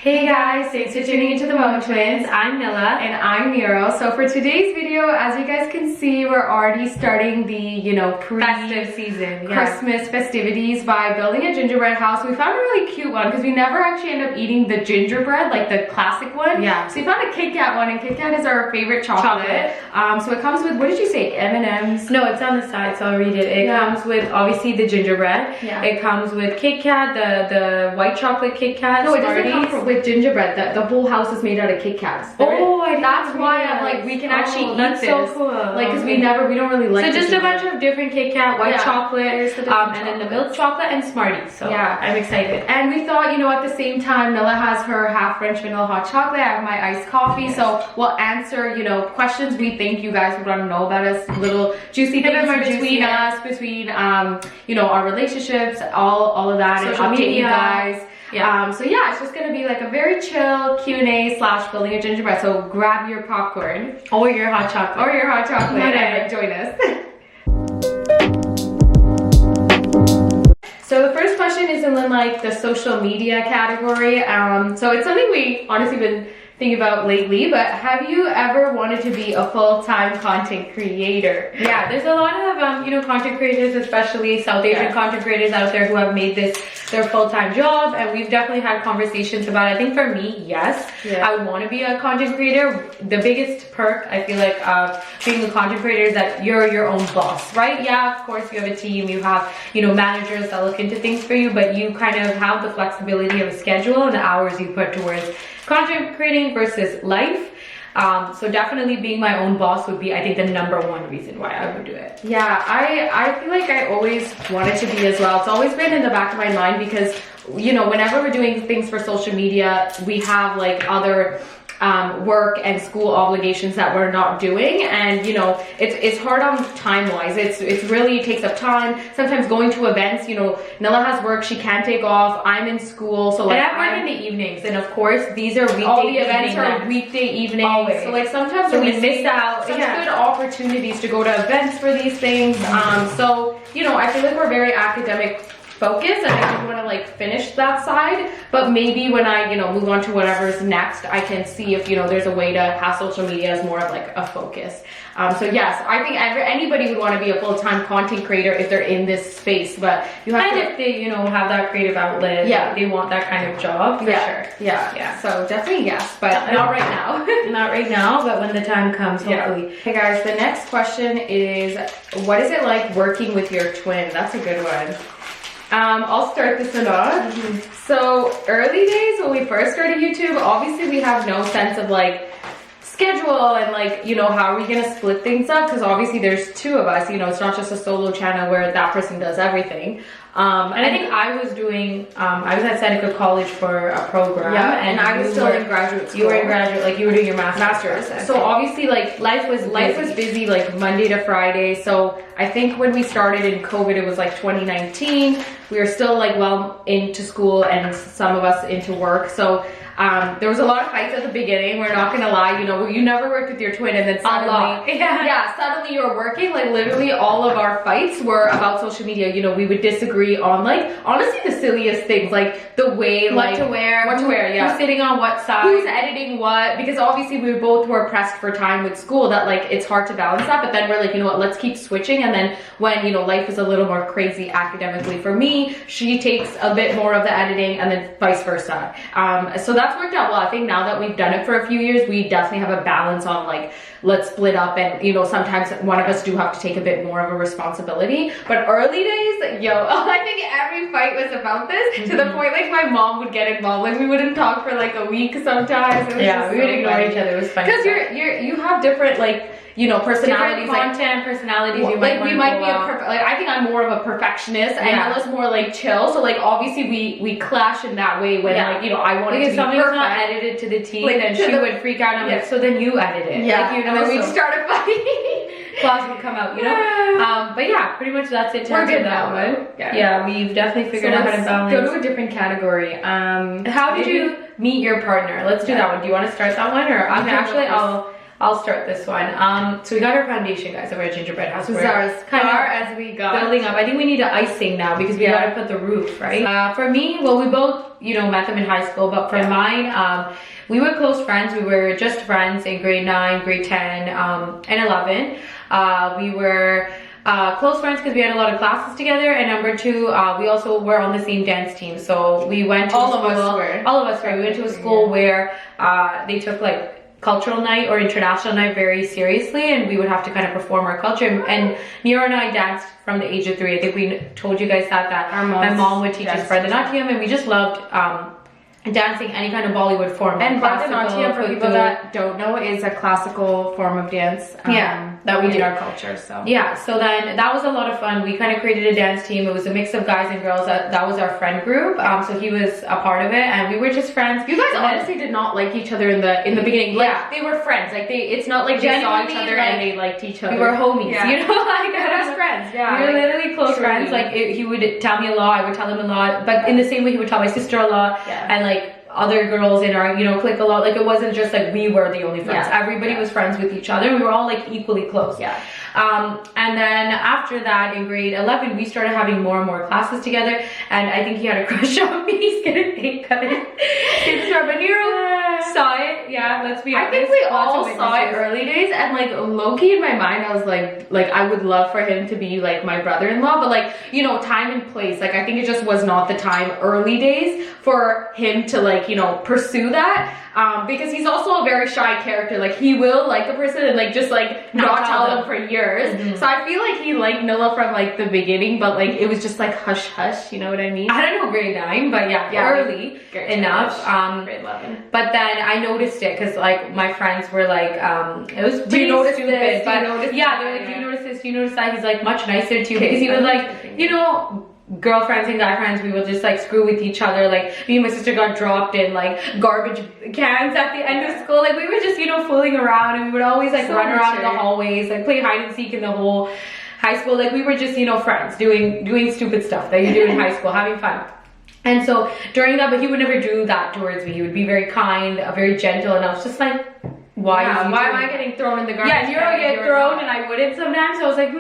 Hey guys, thanks for tuning into the Momo Twins. I'm Nilla. And I'm Nero. So for today's video, as you guys can see, we're already starting the, Festive season. Christmas festivities by building a gingerbread house. We found a really cute one because we never actually end up eating the gingerbread, like the classic one. Yeah. So we found a Kit Kat one, and Kit Kat is our favorite chocolate. So it comes with, what did you say, M&Ms? No, it's on the side, so I'll read it. It comes with, obviously, the gingerbread. Yeah. It comes with Kit Kat, the white chocolate Kit Kat. No, it doesn't come with gingerbread. The whole house is made out of Kit Kats. That's why I'm like, we can actually eat that's this. so cool. Like, because we don't really like. So just a bunch of different Kit Kat, white chocolate, and then the milk chocolate and Smarties. So yeah, I'm excited. And we thought, at the same time, Nilla has her half French vanilla hot chocolate. I have my iced coffee. So we'll answer, questions we think you guys would want to know about us, little juicy things between us, between our relationships, all of that, Social and update media. you guys. Yeah. So yeah, it's just gonna be like a very chill Q&A / building a gingerbread. So grab your popcorn Or your hot chocolate. and join us. So the first question is in like the social media category. So it's something we honestly been thinking about lately, but have you ever wanted to be a full-time content creator? Yeah, there's a lot of content creators, especially South Asian content creators out there who have made this their full-time job, and we've definitely had conversations about it. I think for me, yes, I would want to be a content creator. The biggest perk I feel like of being a content creator is that you're your own boss, right? Yeah, of course you have a team, you have managers that look into things for you, but you kind of have the flexibility of a schedule and the hours you put towards content creating versus life. So definitely being my own boss would be, I think, the #1 reason why I would do it. Yeah, I feel like I always wanted to be as well. It's always been in the back of my mind because, whenever we're doing things for social media, we have like other work and school obligations that we're not doing, and it's hard on time wise. It really takes up time. Sometimes going to events, Nilla has work, she can't take off. I'm in school, so like and I work in the evenings, and of course these are weekday. All the events are weekday evenings. Always. So like sometimes we miss out some good opportunities to go to events for these things. So I feel like we're very academic focus, and I just want to like finish that side, but maybe when I move on to whatever's next, I can see if there's a way to have social media as more of like a focus. So yes, I think anybody would want to be a full-time content creator if they're in this space, but you have if they have that creative outlet, they want that kind of job for sure. Yeah, so definitely yes, but not right now. Not right now, but when the time comes, hopefully. Hey guys, the next question is, what is it like working with your twin? That's a good one. I'll start this one off. So early days when we first started YouTube, obviously we have no sense of like schedule and like how are we gonna split things up, because obviously there's two of us. It's not just a solo channel where that person does everything. And I think I was doing, I was at Seneca College for a program. Yeah, and I was still in graduate school. You were in graduate, like you were doing your master's. So obviously like life was busy like Monday to Friday. So I think when we started in COVID, it was like 2019. We were still like well into school and some of us into work. So there was a lot of fights at the beginning. We're not gonna lie, you never worked with your twin and then suddenly, suddenly you're working. Like literally all of our fights were about social media. We would disagree on like honestly the silliest things, like the way what to wear, who's sitting on what side, who's editing what, because obviously we both were pressed for time with school that like it's hard to balance that. But then we're like, what, let's keep switching. And then when life is a little more crazy academically for me, she takes a bit more of the editing, and then vice versa. So that's worked out well. I think now that we've done it for a few years, we definitely have a balance on like, let's split up, and sometimes one of us do have to take a bit more of a responsibility. But early days, I think every fight was about this, to the point like my mom would get involved. Like we wouldn't talk for like a week sometimes. We would ignore each other. It was funny because you have different like personalities, different personalities. You like we might be I think I'm more of a perfectionist, and Ella's more like chill. So like obviously we clash in that way when like I want it to be something's perfect. not edited to the T, like, then she would freak out. And I'm like, so then you edit it. And then we'd start a fight. Claws would come out, but yeah, pretty much that's it. We're good that one. Yeah, we've definitely figured out how to balance. Go to a different category. How did you meet your partner? Let's do that one. Do you want to start that one, or I'll I'll start this one. So we got our foundation, guys, of our gingerbread house. This is as far as we got. Building up. I think we need the icing now because we gotta put the roof, right? For me, well, we both, you know, met them in high school, but for mine, we were close friends. We were just friends in grade 9, grade 10, and 11. We were close friends because we had a lot of classes together, and number 2, we also were on the same dance team. So we went to all of us were. We went to a school where they took like cultural night or international night very seriously, and we would have to kind of perform our culture. And Nero and I danced from the age of 3. I think we told you guys that my mom would teach us Bharatanatyam, and we just loved dancing any kind of Bollywood form. And Bharatanatyam, for people that don't know, is a classical form of dance. That we do in our culture. So so then that was a lot of fun. We kind of created a dance team. It was a mix of guys and girls. That was our friend group. So he was a part of it, and we were just friends. You guys honestly did not like each other in the beginning. Like, they were friends. Like it's not like they saw each other and they liked each other. We were homies, you know, like best friends. Yeah, we were literally close friends. Like he would tell me a lot, I would tell him a lot. But in the same way, he would tell my sister a lot, and like other girls in our, you know, clique a lot. Like it wasn't just like we were the only friends. Everybody was friends with each other. We were all like equally close. And then after that, in grade 11, we started having more and more classes together, and I think he had a crush on me. He's getting fake cut. But Nero saw it. Let's be honest. I think we all saw it early days, and like low-key in my mind, I was like I would love for him to be like my brother-in-law, but like, you know, time and place. Like I think it just was not the time early days for him to like, you know, pursue that. Because he's also a very shy character. Like he will like a person and like just like not tell them for years. So I feel like he liked Nilla from like the beginning, but like it was just like hush hush, you know what I mean? I don't know grade 9, but early enough. Grade 11. But then I noticed it because like my friends were like, it was pretty stupid. But they were like, do you notice this? Do you notice that? He's like much nicer to you because he was like, you know, girlfriends and guy friends, we would just like screw with each other. Like me and my sister got dropped in like garbage cans at the end of school. Like we were just, you know, fooling around, and we would always like run around in the hallways, like play hide and seek in the whole high school. Like we were just, you know, friends doing stupid stuff that you do in high school, having fun. And so during that, but he would never do that towards me. He would be very kind, very gentle, and I was just like, why am I getting thrown in the garbage? Yeah, Nero get thrown and I wouldn't sometimes. So I was like,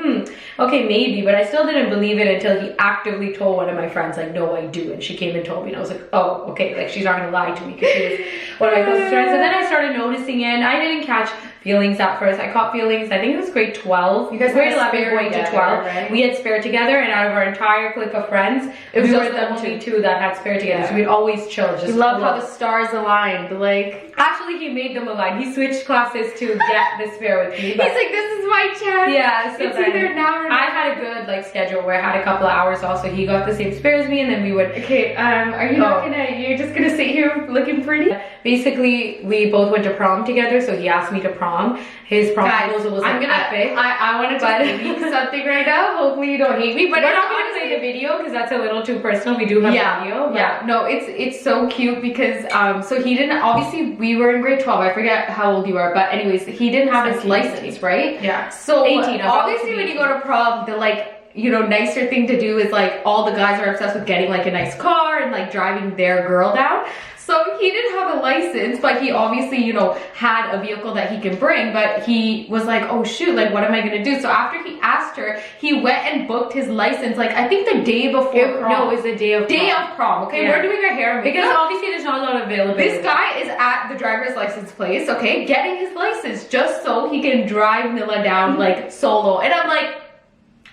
okay, maybe. But I still didn't believe it until he actively told one of my friends, like, no, I do. And she came and told me, and I was like, oh, okay, like she's not gonna lie to me because she was one of my closest friends. And then I started noticing it, and I didn't catch feelings at first. I caught feelings, I think it was grade 12. You guys grade 11 going to 12. Right? We had spare together, and out of our entire clique of friends, we were the only two that had spare together. So we'd always chill. Just we love how the stars aligned. Like actually, he made them align. He switched classes to get the spare with me. He's like, this is my chance. Yeah, so it's either now or I had a good like schedule where I had a couple of hours also. He got the same spare as me, and then we would. Okay, are you not gonna? You're just gonna sit here looking pretty? Basically, we both went to prom together, so he asked me to prom. His prom proposal was epic. I want to leak something right now. Hopefully you don't hate me, but we're not gonna play the video because that's a little too personal. We do have video. Yeah, no, it's so cute because so he didn't. Obviously, we were in grade 12. I forget how old you are, but anyways, he didn't have his license, right? Yeah. So 18. Obviously, when you go to prom, the like, you know, nicer thing to do is like all the guys are obsessed with getting like a nice car and like driving their girl down. So he didn't have a license, but he obviously, you know, had a vehicle that he can bring, but he was like, oh shoot, like what am I gonna do? So after he asked her, he went and booked his license, like I think the day before prom. No, it was the day of prom. Day of prom, okay? We're doing our hair because obviously there's not a lot of availability. This guy is at the driver's license place, okay, getting his license just so he can drive Nilla down like solo. And I'm like,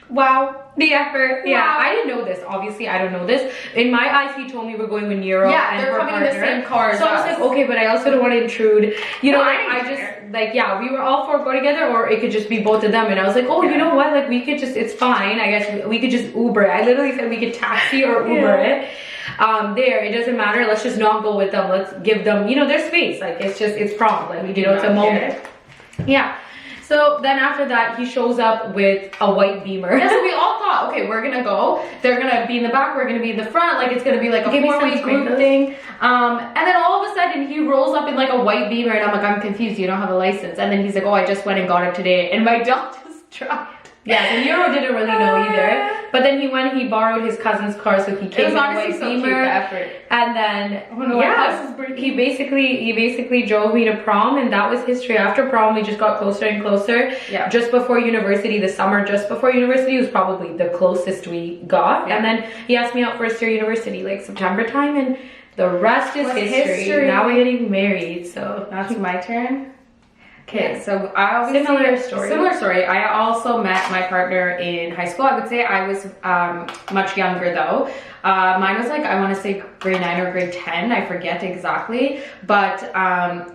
wow. The effort. Yeah, I didn't know this. Obviously, I don't know this. In my eyes, he told me we're going with Nero. Yeah, and they're coming in the same car. So I was like, okay, but I also don't want to intrude. You know, I just like, yeah, we were all four go together, or it could just be both of them. And I was like, oh, you know what? Like, we could just, it's fine. I guess we could just Uber it. I literally said we could taxi or Uber it. There, it doesn't matter. Let's just not go with them. Let's give them, you know, their space. Like, it's prom. Like, you know, it's a moment. Yeah. So then after that, he shows up with a white Beamer. Yeah, so we all thought, okay, we're gonna go. They're gonna be in the back, we're gonna be in the front. Like it's gonna be like a four-way group thing. And then all of a sudden, he rolls up in like a white Beamer, and I'm like, I'm confused. You don't have a license. And then he's like, oh, I just went and got it today, and my dog just dropped. Yeah, and Nero didn't really know either. But then he borrowed his cousin's car, so he came in a white so cute, Beamer. the effort. And then Oh no, he basically drove me to prom, and that was history. After prom, we just got closer and closer. Yeah. Just before university, the summer just before university was probably the closest we got. Yeah. And then he asked me out first year university, like September time, and the rest is history. Now we're getting married, so that's my turn. Okay, Yeah. so I obviously similar story. I also met my partner in high school. I would say I was much younger though. Mine was like, I want to say grade 9 or grade 10, I forget exactly, but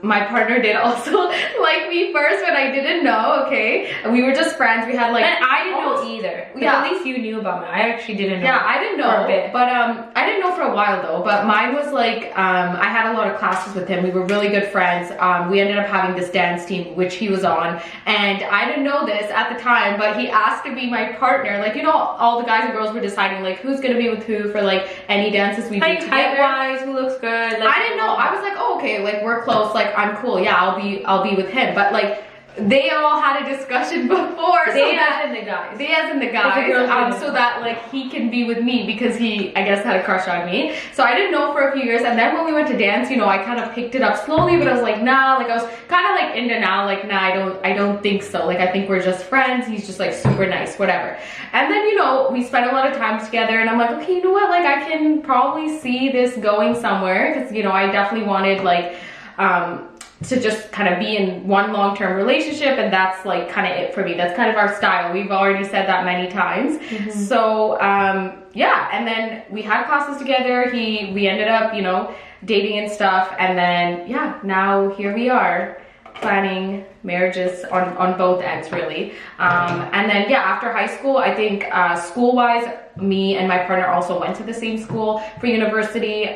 my partner did also like me first, but I didn't know. Okay, we were just friends. We had like, and I didn't know either. Yeah, at least you knew about me. I actually didn't know. Yeah, I didn't know for a bit, but I didn't know for a while though. But mine was like, I had a lot of classes with him. We were really good friends. We ended up having this dance team which he was on, and I didn't know this at the time, but he asked to be my partner. Like, you know, all the guys and girls were deciding like who's gonna be with who for like any dances we do together. Height-wise, who looks good? Like, I didn't know. I was like, oh, okay, like we're close. Like I'm cool. Yeah, I'll be with him. But like they all had a discussion before. They as in the guys. They as in the guys. So that like he can be with me because he, I guess, had a crush on me. So I didn't know for a few years. And then when we went to dance, you know, I kind of picked it up slowly, but I was like, nah. Like I was kind of like into now. Like nah, I don't think so. Like I think we're just friends. He's just like super nice, whatever. And then, you know, we spent a lot of time together, and I'm like, okay, you know what? Like I can probably see this going somewhere, because you know I definitely wanted like to just kind of be in one long-term relationship, and that's like kind of it for me. That's kind of our style. We've already said that many times. So yeah, and then we had classes together. We ended up, you know, dating and stuff, and then yeah, now here we are planning marriages on both ends, really. And then yeah, after high school, I think school-wise, me and my partner also went to the same school for university.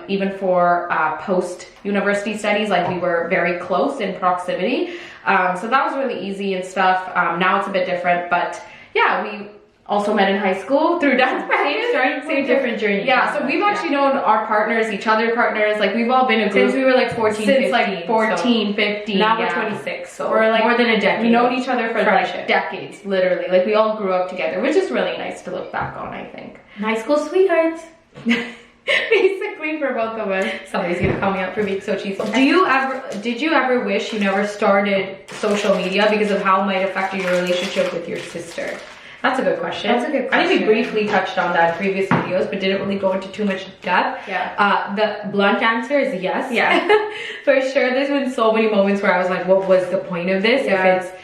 Even for post-university studies, like we were very close in proximity. So that was really easy and stuff. Now it's a bit different, but yeah, we also met in high school through dance practice. Same different journey. Yeah, so we've actually known our partners, each other partners, like we've all been a group since we were like 14, since 15, like 14, so 15. now yeah. we're 26, so we're like more than a decade. We've known each other for friendship. like decades, literally. Like we all grew up together, which is really nice to look back on, I think. High school sweethearts. Basically for both of us. Somebody's gonna call me out for being so cheesy. Did you ever wish you never started social media because of how it might affect your relationship with your sister? That's a good question. That's a good question. I think we briefly touched on that in previous videos, but didn't really go into too much depth. Yeah. The blunt answer is yes. Yeah. For sure. There's been so many moments where I was like, what was the point of this? Yeah. If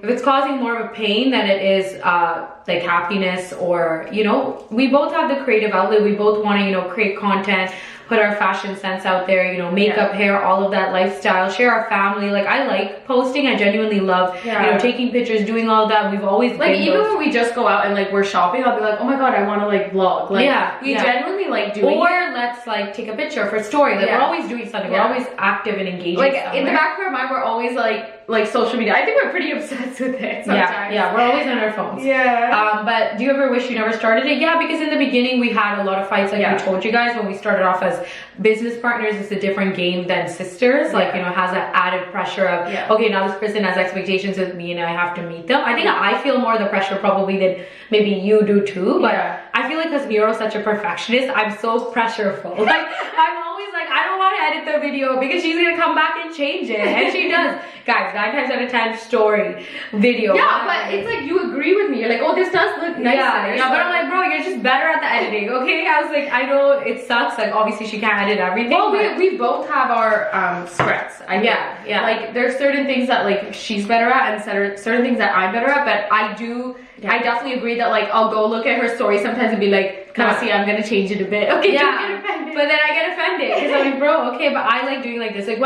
it's causing more of a pain than it is like happiness, or, you know, we both have the creative outlet. We both want to, you know, create content, put our fashion sense out there, you know, makeup, hair, all of that lifestyle, share our family. Like I like posting. I genuinely love, you know, taking pictures, doing all of that. We've always like, been even when we just go out and like we're shopping, I'll be like, oh my god, I want to like vlog. Like we genuinely like doing or let's like take a picture for story. Like we're always doing something. We're always active and engaging. Like somewhere. in the back of our mind, we're always like social media. I think we're pretty obsessed with it sometimes. Yeah, we're always on our phones. Yeah. But do you ever wish you never started it? Yeah, because in the beginning we had a lot of fights, like we told you guys when we started off as business partners. It's a different game than sisters. Like, you know, it has that added pressure of okay, now this person has expectations with me and I have to meet them. I think I feel more the pressure probably than maybe you do too, but I feel like because Nero's such a perfectionist, I'm so pressureful. Like I'm always like, I don't want to edit the video because she's gonna come back and change it, and she does. Guys, 9 times out of 10, story, video. Yeah, but it's like you agree with me. You're like, oh, this does look nicer. Yeah, but I'm like, bro, you're just better at the editing, okay? I was like, I know it sucks. Like, obviously, she can't edit everything. Well, we both have our strengths. Yeah. Like, there's certain things that like she's better at, and certain things that I'm better at. But I definitely agree that like I'll go look at her story sometimes and be like, see, I'm gonna change it a bit. Okay, yeah. Don't get offended. But then I get offended because I'm like, bro, okay, but I like doing like this. Like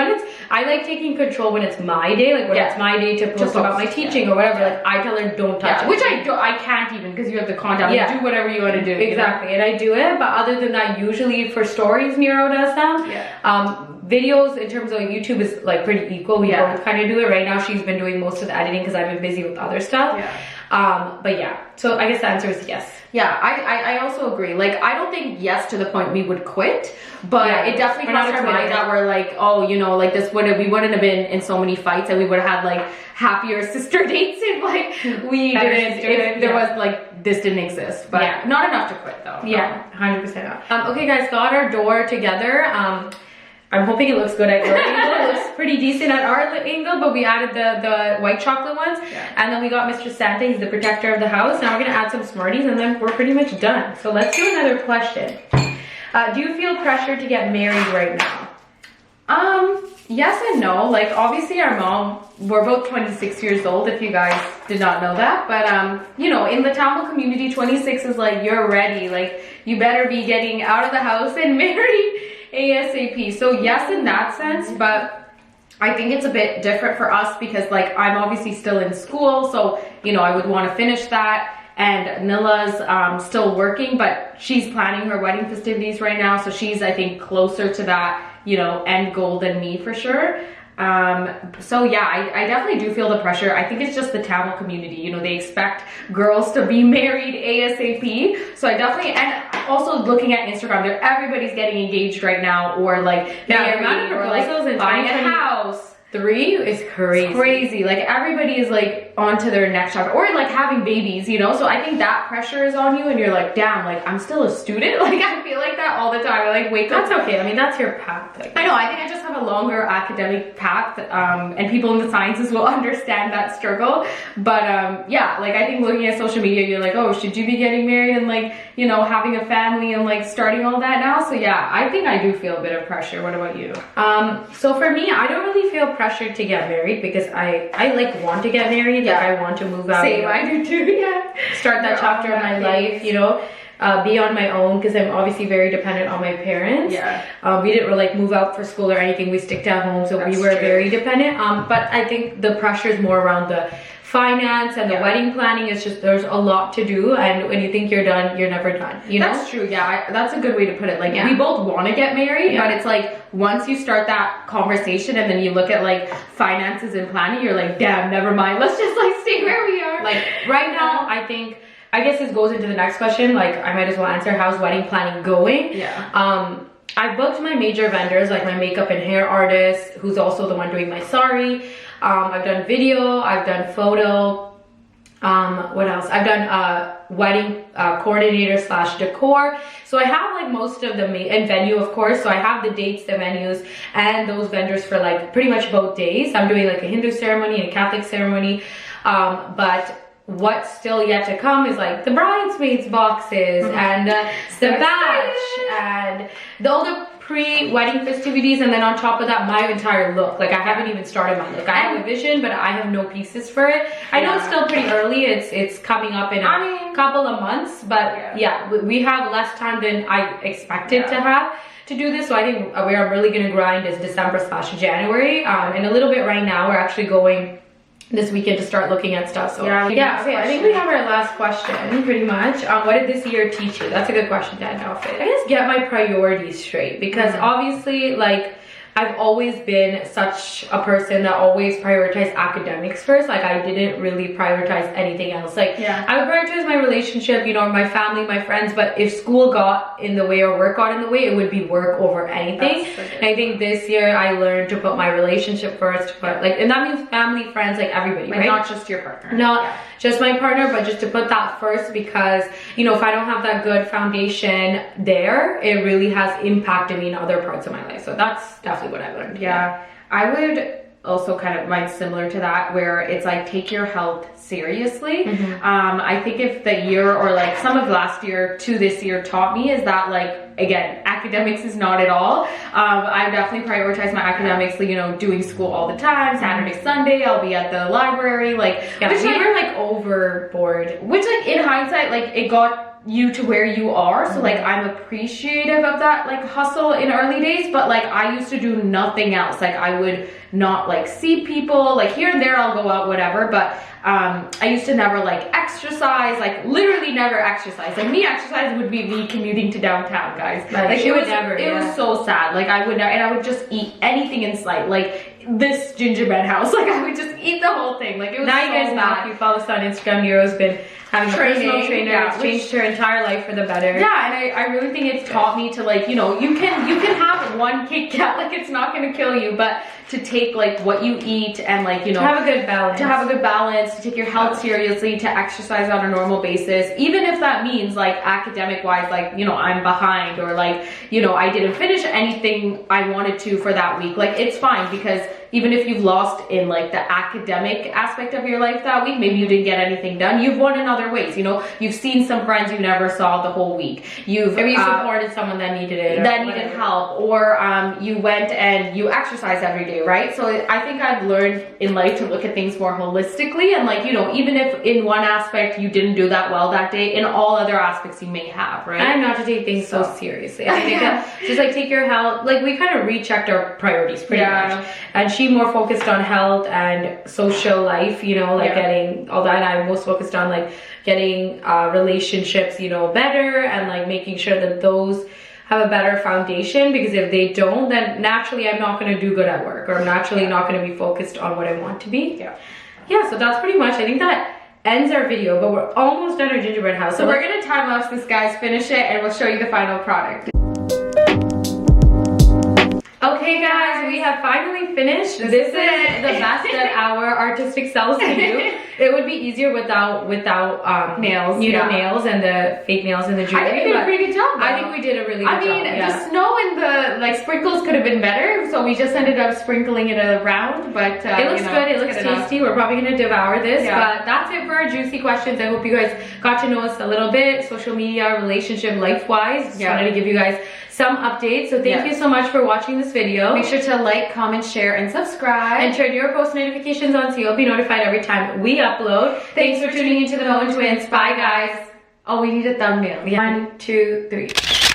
I like taking control when it's my day, like when it's my day to post about my teaching or whatever. Like I tell her, don't touch it. Which I can't even, because you have the content. Yeah. Do whatever you want to do. Exactly, and I do it. But other than that, usually for stories, Nero does them. Yeah. Videos in terms of YouTube is like pretty equal. We both kind of do it. Right now, she's been doing most of the editing because I've been busy with other stuff. Yeah. But yeah, so I guess the answer is yes. Yeah, I also agree. Like, I don't think yes to the point we would quit, but Yeah, it definitely we're not crossed our mind committed. that we're like, oh, you know, like we wouldn't have been in so many fights, and we would have had like happier sister dates if like we Better didn't, sisterhood, if there yeah. was like this didn't exist. But Yeah. not enough to quit though. Yeah, 100% not. Okay guys, got our door together. I'm hoping it looks good at your angle. It looks pretty decent at our angle, but we added the white chocolate ones. Yeah. And then we got Mr. Santa, he's the protector of the house. Now we're gonna add some Smarties and then we're pretty much done. So let's do another question. Do you feel pressure to get married right now? Yes and no. Like, obviously our mom, we're both 26 years old, if you guys did not know that. But, you know, in the Tamil community, 26 is like, you're ready. Like, you better be getting out of the house and married ASAP. So yes, in that sense, but I think it's a bit different for us because like, I'm obviously still in school. So, you know, I would want to finish that. And Nila's still working, but she's planning her wedding festivities right now. So she's, I think, closer to that, you know, end goal than me for sure. So yeah, I definitely do feel the pressure. I think it's just the Tamil community, you know, they expect girls to be married ASAP. So I definitely, and also looking at Instagram, everybody's getting engaged right now, or like married, or like buying a house. 3 is crazy. It's crazy. Like, everybody is like on to their next chapter, or like having babies, you know? So I think that pressure is on you and you're like, damn, like I'm still a student. Like, I feel like that all the time. I like wake up. That's okay. I mean, that's your path. Like, I know, I think I just have a longer academic path, and people in the sciences will understand that struggle. But yeah, like I think looking at social media, you're like, oh, should you be getting married and like, you know, having a family and like starting all that now? So yeah, I think I do feel a bit of pressure. What about you? So for me, I don't really feel pressured to get married because I like want to get married. Yeah. Like I want to move out. Same, I do too, yeah. Start that chapter of my life, you know. Be on my own because I'm obviously very dependent on my parents. Yeah. We didn't really like move out for school or anything. We stick to home, so That's we were true. very dependent. But I think the pressure is more around the finance and the wedding planning. It's just there's a lot to do, and when you think you're done, you're never done. You know? That's true. Yeah, that's a good way to put it. Like, Yeah. we both want to get married, Yeah. but it's like once you start that conversation and then you look at like finances and planning, you're like, damn, never mind. Let's just like stay where we are. Like right now, I guess this goes into the next question. Like I might as well answer, how's wedding planning going? Yeah. I booked my major vendors, like my makeup and hair artist, who's also the one doing my sari. I've done video, I've done photo. What else? I've done wedding coordinator / decor. So I have like most of the and venue, of course. So I have the dates, the venues, and those vendors for like pretty much both days. I'm doing like a Hindu ceremony and a Catholic ceremony. But what's still yet to come is like the bridesmaids boxes and the batch and all the pre-wedding festivities, and then on top of that my entire look. Like I haven't even started my look. I have a vision, but I have no pieces for it. I know it's still pretty early. It's coming up in a couple of months, but yeah, we have less time than I expected to have to do this. So I think where I'm really going to grind is December / January, and a little bit right now. We're actually going this weekend to start looking at stuff. So yeah, okay, I think we have our last question pretty much. What did this year teach you? That's a good question to end off with. I guess get my priorities straight, because obviously like I've always been such a person that always prioritized academics first. Like I didn't really prioritize anything else. Like I would prioritize my relationship, you know, my family, my friends, but if school got in the way or work got in the way, it would be work over anything. And I think this year I learned to put my relationship first, but like, and that means family, friends, like everybody, like, right? not just your partner. Not just my partner, but just to put that first, because, you know, if I don't have that good foundation there, it really has impacted me in other parts of my life. So that's definitely what I learned. Yeah, I would also kind of might similar to that, where it's like take your health seriously. I think if the year or like some of last year to this year taught me is that like, again, academics is not at all. I definitely prioritize my academics, you know, doing school all the time. Saturday, Sunday, I'll be at the library. Like, which we were like overboard. Which like in hindsight, like it got you to where you are. So like I'm appreciative of that like hustle in early days, but like I used to do nothing else. Like I would not like see people, like here and there I'll go out, whatever, but I used to never like exercise, like literally never exercise. Like me exercise would be me commuting to downtown, guys. Like it was so sad. Like I would never, and I would just eat anything in sight. Like this gingerbread house. Like I would just eat the whole thing. Like it was now so you guys know, bad. if you follow us on Instagram, Nero's been having a personal trainer. Yeah, It's changed her entire life for the better. Yeah, and I really think it's taught me to like, you know, you can have one Kit Kat, like it's not gonna kill you, but to take like what you eat and like, you know, to have a good balance. To have a good balance, to take your health seriously, to exercise on a normal basis, even if that means like academic wise, like, you know, I'm behind or like, you know, I didn't finish anything I wanted to for that week. Like it's fine, because even if you've lost in like the academic aspect of your life that week, maybe you didn't get anything done, you've won in other ways. You know, you've seen some friends you never saw the whole week. Maybe you supported someone that needed it. That needed help, or you went and you exercise every day, right? So I think I've learned in life to look at things more holistically, and like, you know, even if in one aspect you didn't do that well that day, in all other aspects you may have, right? And not to take things so seriously. I think just like take your health, like we kind of rechecked our priorities pretty much. And she more focused on health and social life, you know, like getting all that. And I'm most focused on like getting relationships, you know, better, and like making sure that those have a better foundation, because if they don't, then naturally I'm not going to do good at work, or I'm naturally not going to be focused on what I want to be. Yeah, so that's pretty much, I think that ends our video, but we're almost done our gingerbread house. So we're going to time lapse this, guys, finish it, and we'll show you the final product. Okay guys, we have finally finished. This is the best that our artistic selves can do. It would be easier without nails, you know, nails and the fake nails and the jewelry. I think we did a pretty good job, though. I think we did a really good job. I mean, the snow and the like sprinkles could have been better, so we just ended up sprinkling it around, but it looks good, it looks tasty. We're probably gonna devour this, but that's it for our juicy questions. I hope you guys got to know us a little bit, social media, relationship, life-wise. Just wanted to give you guys some updates. So thank you so much for watching this video. Make sure to like, comment, share, and subscribe. And turn your post notifications on so you'll be notified every time we upload. Thanks for tuning into the Moment Twins. Bye guys. Oh, we need a thumbnail. 1, 2, 3.